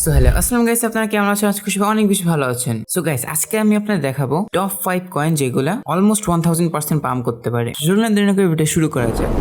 So hello আসসালামু guys, আপনারা কেমন আছেন? আজকে খুশি অনেক বেশি ভালো আছেন। সো গাইস, আজকে আমি আপনাদের দেখাবো টপ 5 কয়েন যেগুলা অলমোস্ট 1000% পাম্প করতে পারে। চলুন দেরি না করে ভিডিও শুরু করা যাক।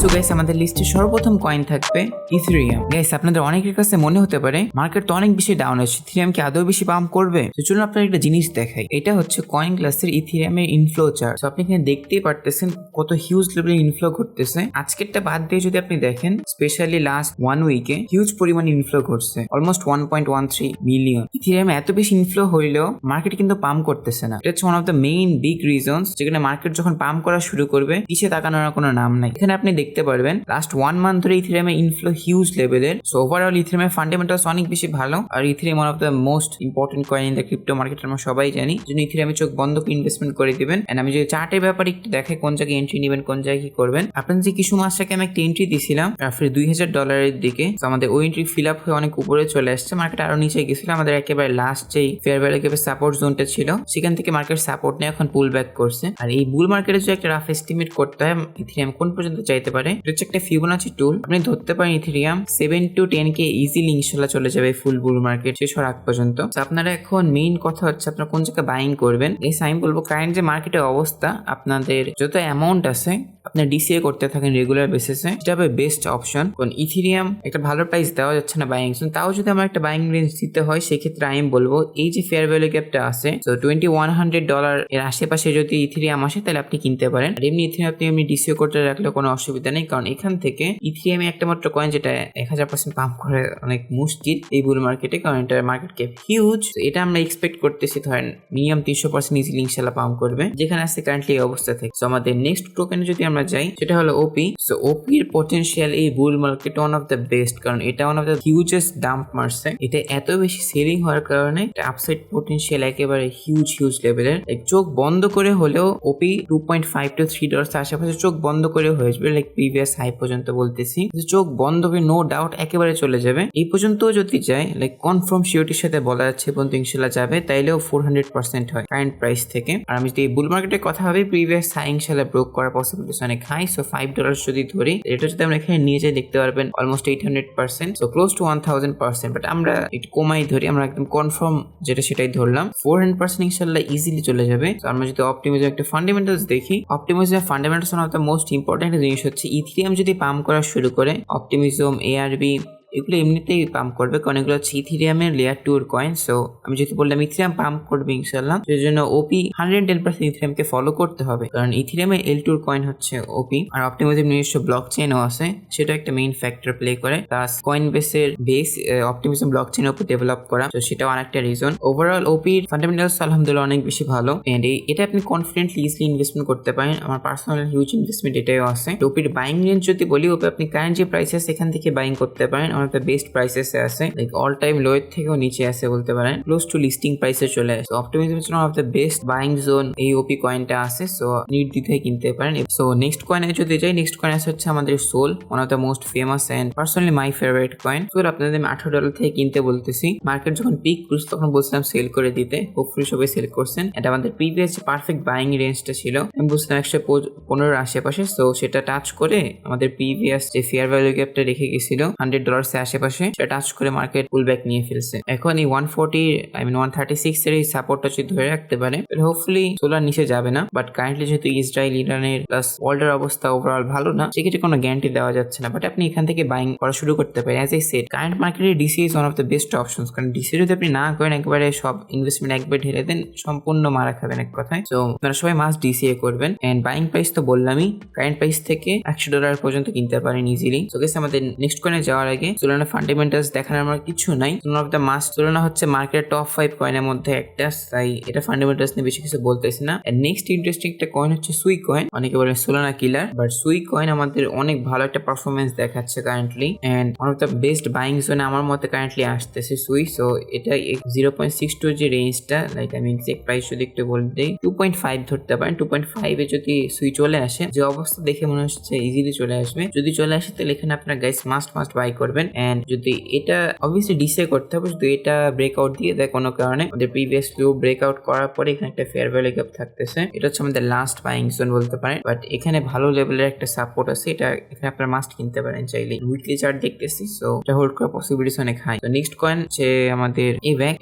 সো গাইস, আমাদের লিস্টে সর্বপ্রথম কয়েন থাকবে ইথেরিয়াম। গাইস, আপনাদের অনেকের কাছে মনে হতে পারে মার্কেট তো অনেক বেশি ডাউন আছে, ইথেরিয়াম কি আদৌ বেশি পাম্প করবে? তো চলুন আপনার একটা জিনিস দেখাই। এটা হচ্ছে কয়েন ক্লাসের ইথেরিয়ামের ইনফ্লো চার্ট। তো আপনি এখানে দেখতেই পারতেছেন কত হিউজ লেভেলে ইনফ্লো করতেছে। আজকেরটা বাদ দিয়ে যদি আপনি দেখেন, স্পেশালি লাস্ট 1 উইকে হিউজ পরিমাণে ইনফ্লো করছে, অলমোস্ট 1.13 মিলিয়ন। ইথেরিয়ামে এত বেশি ইনফ্লো হইলেও মার্কেট কিন্তু পাম্প করতেছে না। এটা হচ্ছে one of the main big reasons, যেখানে মার্কেট যখন পাম্প করা শুরু করবে পিছিয়ে তাকানোর কোনো নাম নাই। এখানে আপনি দেখতে পারবেন লাস্ট 1 মান্থ ধরে ইথেরিয়ামের ইনফ্লো হিউজ লেভেলের। সো ওভারঅল ইথেরিয়ামের ফান্ডামেন্টালস অনেক বেশি ভালো। আর Ethereum one of the most important coin in the crypto market, আমরা সবাই জানি। যদি ইথেরিয়ামে চোখ বন্ধ করে ইনভেস্টমেন্ট করে দিবেন। এন্ড আমি যদি চার্টের ব্যাপারে একটু দেখাই কোন জায়গায় এন্ট্রি নেবেন, কোন জায়গায় কি করবেন। আপনার যে কিছু মাস আগে আমি একটা এন্ট্রি দিয়েছিলাম রাফলি $2000 দিকে। তো আমাদের ওই এন্ট্রি ফিল আপ হয়ে অনেক উপরে চলে আসছে, মার্কেট আরো নিচে গেছিল। আমাদের একেবারে লাস্ট যেই ফেয়ার ভ্যালু গ্যাপের সাপোর্ট জোনটা ছিল, সেখান থেকে মার্কেট সাপোর্ট নিয়ে এখন পুল ব্যাক করছে। আর এই বুল মার্কেটে যদি একটা রাফ এস্টিমেট করতে হয় ইথেরিয়াম কোন পর্যন্ত চাইতে পারে, এটা হচ্ছে একটা ফিবোনাচি টুল। আপনি ধরতে পারেন ইথেরিয়াম 7 to 10 কে ইজিলি ইনশাল্লাহ চলে যাবে ফুল বুল মার্কেট শেষ হওয়ার আগ পর্যন্ত। আপনারা এখন মেইন কথা হচ্ছে আপনারা কোন জায়গায় বাইং করবেন। এই আমি বলবো কারেন্ট যে মার্কেটের অবস্থা, আপনাদের যত অ্যামাউন্ট আছে আপনার ডিসিএ করতে থাকেন রেগুলার বেসিসে, সেটা হবে বেস্ট অপশন। কারণ ইথেরিয়াম একটা ভালো প্রাইস দেওয়া যাচ্ছে না বাইং, তাও যদি আমার একটা বাইং রেঞ্জ দিতে হয় সেক্ষেত্রে আমি বলবো এই যে ফেয়ার ভ্যালু গ্যাপটা আছে, তো $2100 এর আশেপাশে যদি ইথেরিয়াম আসে তাহলে আপনি কিনতে পারেন। আর এমনি ইথেরিয়াম আপনি এমনি ডিসিএ করতে রাখলে কোনো অসুবিধা নেই, কারণ এখান থেকে ইথেরিয়ামে একটা মাত্র কয়েন যেটা 1000% পাম্প করে অনেক মুশকিল এই বুল মার্কেটে, কারণ এটার মার্কেট ক্যাপ হিউজ। এটা আমরা এক্সপেক্ট করতেছি ধরেন মিনিমাম 300% ইজিলি ইনশাল্লাহ পাম্প করবে, যেখানে আছে কারেন্টলি এই অবস্থা থেকে। তো আমাদের নেক্সট টোকেনে যদি আমরা যাই, সেটা হলো ওপি। সো ওপির পটেনশিয়াল এই বুল মার্কেটে ওয়ান অফ দ্য বেস্ট, কারণ এটা ওয়ান অফ দ্য হিউজেস্ট ডাম্প মারছে। এটা এত বেশি সেলিং হওয়ার কারণে আপসাইড পটেনশিয়াল একেবারে হিউজ লেভেলের। চোখ বন্ধ করে হলেও ওপি $2.5 to $3 আশেপাশে চোখ বন্ধ করে হয়ে যাবে, লাইক প্রিভিয়াস হাই পর্যন্ত বলতেছি। চোখ বন্ধ করে নো ডাউট একেবারে চলে যাবে। এই পর্যন্ত যদি যায়, লাইক কনফার্ম শিওরিটির সাথে বলা যাচ্ছে পর্যন্ত ইনশাল্লাহ যাবে, তাইলেও 400% হয় কারেন্ট প্রাইস থেকে। আর আমি যদি এই বুল মার্কেটের কথা ভাবি, প্রিভিয়াস হাই ইনশাল্লাহ ব্রোক করার পসিবিলিটি অনেক হাই। সো $5 যদি ধরি, এটা যদি আমরা এখানে নিয়ে যাই দেখতে পারবেন almost 800%, so close two 1000%। But আমরা একটু কমাই ধরি, আমরা একদম কনফার্ম যেটা সেটাই ধরলাম, 400% ইনশাল্লাহ ইজিলি চলে যাবে। তো আমরা যদি অপটিমিজম একটা ফান্ডামেন্টালস দেখি, optimism fundamentals one of the most important জিনিস হচ্ছে ইথেরিয়াম যদি পাম্প করা শুরু করে, অপটিমিজম, এআরবি এগুলো এমনিতেই পাম্প করবে, কারণ এগুলো হচ্ছে ইথেরিয়ামের লেয়ার 2 এর কয়েন। সো আমি যেহেতু বললাম ইথেরিয়াম পাম্প করবে ইনশাল্লাহ, সেই জন্য ওপি 110% ইথেরিয়ামকে ফলো করতে হবে, কারণ ইথেরিয়ামের L2 এর কয়েন হচ্ছে ওপি। আর অপটিমিজম নিজস্ব ব্লক চেইনও আছে, সেটা একটা মেইন ফ্যাক্টর প্লে করে। প্লাস কয়েন বেসের বেস অপটিমিজম ব্লক চেইনের উপর ডেভেলপ করা, তো সেটাও অনেকটা রিজন। ওভারঅল ওপির ফান্ডামেন্টালস আলহামদুলিল্লাহ অনেক বেশি ভালো, এন্ড এটা আপনি কনফিডেন্টলি ইজিলি ইনভেস্টমেন্ট করতে পারেন। আমার পার্সোনাল হিউজ ইনভেস্টমেন্ট এটাও আছে। ওপির বাইং রেঞ্জ যদি বলি, ওপি আপনি কারেন্ট যে প্রাইস আছে সেখান থেকে বাইং করতে পারেন, অনেকটা বেস্ট প্রাইসেসে আছে, লাইক অল টাইম লো এর থেকেও নিচে আছে বলতে পারেন, ক্লোজ টু লিস্টিং প্রাইসে চলে আসে। Optimism is one of the best buying zone এই ওপি কয়েনটা আছে। সো নির্দ্বিধায় কিনতে পারেন। সো নেক্সট কয়েনে যদি যাই, নেক্সট কয়েন আছে হচ্ছে আমাদের SOL, one of the most famous and personally my favourite coin. SOL আপনাদের আমি $18 থেকে কিনতে বলতেছি। মার্কেট যখন পিক করছে তখন বলছিলাম সেল করে দিতে, হোপফুলি সবাই সেল করছেন। এটা আমাদের প্রিভিয়াস যে পারফেক্ট বাইং রেঞ্জটা ছিল, আমি বলছিলাম 115 আশেপাশে। সো সেটা টাচ করে আমাদের প্রিভিয়াস যে ফেয়ার ভ্যালু গ্যাপটা রেখে গেছিল $100 এর আশেপাশে, সেটা টাচ করে মার্কেট পুল ব্যাক নিয়ে ফেলছে। এখন এই 136 এর এই সাপোর্টটা যদি ধরে রাখতে পারে, হোপফুলি সোলার নিচে যাবে না। বাট কারেন্টলি যেহেতু ইসরায়েল, ইরানের প্লাস ওয়ার্ল্ডের অবস্থা ওভারঅল ভালো না, সেক্ষেত্রে কোনো গ্যারান্টি দেওয়া যাচ্ছে না। বাট আপনি এখান থেকে বাইং করা শুরু করতে পারেন। অ্যাজ আই সেড, কারেন্ট মার্কেটে DC is one of the best options, কারণ ডিসি যদি আপনি না করেন, একবারে সব ইনভেস্টমেন্ট একবার ঢেলে দেন, সম্পূর্ণ মারা খাবেন এক কথায়। তো আপনারা সবাই মাস্ট ডিসিএ করবেন। এন্ড বাইং প্রাইস তো বললামই, কারেন্ট প্রাইস থেকে $100 পর্যন্ত কিনতে পারেন ইজিলি। সো গাইস, আমাদের নেক্সট কয়েনে যাওয়ার আগে সোলানা ফান্ডামেন্টালস দেখার আমার কিছু নাই। One of the must Solana হচ্ছে মার্কেটের টপ 5 কয়েনের মধ্যে একটা, তাই এটা ফান্ডামেন্টালস নিয়ে বেশি কিছু বলতেছি না। এন্ড নেক্সট ইন্টারেস্টিং একটা কয়েন হচ্ছে সুই কয়েন। অনেকে বলেন Solana killer, but Sui coin আমাদের অনেক ভালো একটা পারফরমেন্স দেখাচ্ছে currently, and one of the best buying জোনে আমার মতে কারেন্টলি আসতেছে সুই। সো এটা 0.62 যে রেঞ্জটা, লাইক আমি এক্সাক্ট প্রাইস যদি একটু বলে দিই, 2.5 ধরতে পারেন। 2.5 এ যদি সুই চলে আসে, যে অবস্থা দেখে মনে হচ্ছে ইজিলি চলে আসবে। যদি চলে আসে তাহলে এখানে আপনার গাইস মাস্ট বাই করবেন। এন্ড যদি এটা অবভিয়াসলি ডিসে করতে হবে, যদি এটা ব্রেকআউট দিয়ে দেয় কোনো কারণে, আমাদের প্রিভিয়াস ভিউ ব্রেকআউট করার পরে এখানে একটা ফেয়ার ভ্যালু গ্যাপ থাকতেছে, এটা হচ্ছে আমাদের লাস্ট বাইং জোন বলতে পারেন। বাট এখানে ভালো লেভেলের একটা সাপোর্ট আছে, এটা এখানে আপনারা মাস্ট কিনতে পারেন চাইলে। উইকলি চার্ট দেখতেছি, সো এটা হোল্ড করার পসিবিলিটিস অনেক হাই। তো নেক্সট কয়েন যে আমাদের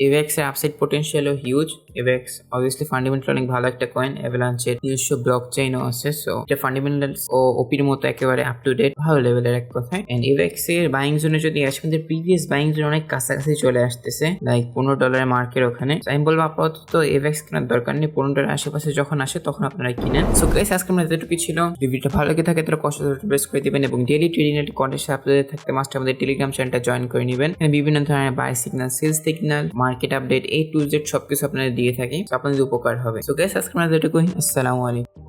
এভ্যাক্স এর upside potential huge. Avax obviously fundamental অনেক ভালো একটা কয়েন, অ্যাভালাঞ্চের নিজস্ব ব্লক চেইনও আছে, সো এটা ফান্ডামেন্টালস ও ওপির মতো একেবারে আপ টু ডেট ভালো লেভেলের এক কথায়। এন্ড এভ্যাক্স এর বাইং জোনে যদি আসে, আমাদের প্রিভিয়াস বাইং জোন অনেক কাছাকাছি চলে আসতেছে, লাইক $15 মার্কের ওখানে। আমি বলবো আপাতত এভ্যাক্স কেনার দরকার নেই, $15 আশেপাশে যখন আসে তখন আপনারা কিনেন। সো গাইস, আজকে আমরা এতটুকু ছিল। ভিডিওটা ভালো লাগে থাকে তাহলে কষ্ট প্রেস করে দিবেন এবং ডেইলি ট্রেডিং এর কন্টেন্ট আপডেট থাকতে মাস্ট আমাদের টেলিগ্রাম চ্যানেলটা জয়েন করে নেবেন। বিভিন্ন ধরনের buy signal, sales signal, market update A to Z সবকিছু আপনাদের দিয়ে থাকি, আপনাদের উপকার হবে। সো গাইস, আজকে আমরা এতটুকুই। আসসালামু আলাইকুম।